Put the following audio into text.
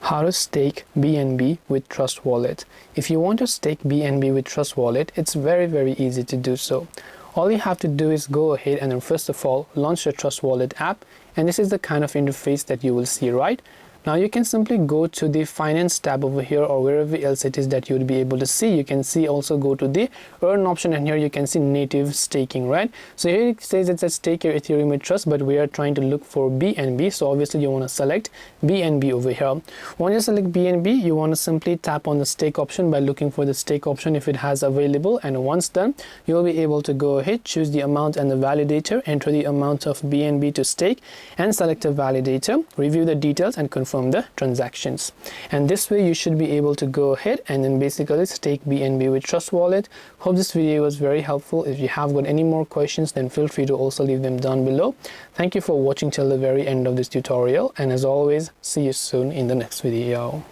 How to stake BNB with Trust Wallet. If you want to stake BNB with Trust Wallet, it's very easy to do so. All you have to do is go ahead and then first of all launch your Trust Wallet app, and this is the kind of interface that you will see, right? Now you can simply go to the finance tab over here, or wherever else it is that you would be able to see. You can see also go to the earn option, and here you can see native staking, right? So here it says it says stake your Ethereum with Trust, but we are trying to look for BNB, so obviously you want to select BNB over here. Once you select BNB, you want to simply tap on the stake option by looking for the stake option if it has available, and once done you will be able to go ahead, choose the amount and the validator, enter the amount of BNB to stake and select a validator, review the details and confirm the transactions. And this way you should be able to go ahead and then basically stake BNB with Trust Wallet. Hope this video was very helpful. If you have got any more questions, then feel free to also leave them down below. Thank you for watching till the very end of this tutorial, and as always, see you soon in the next video.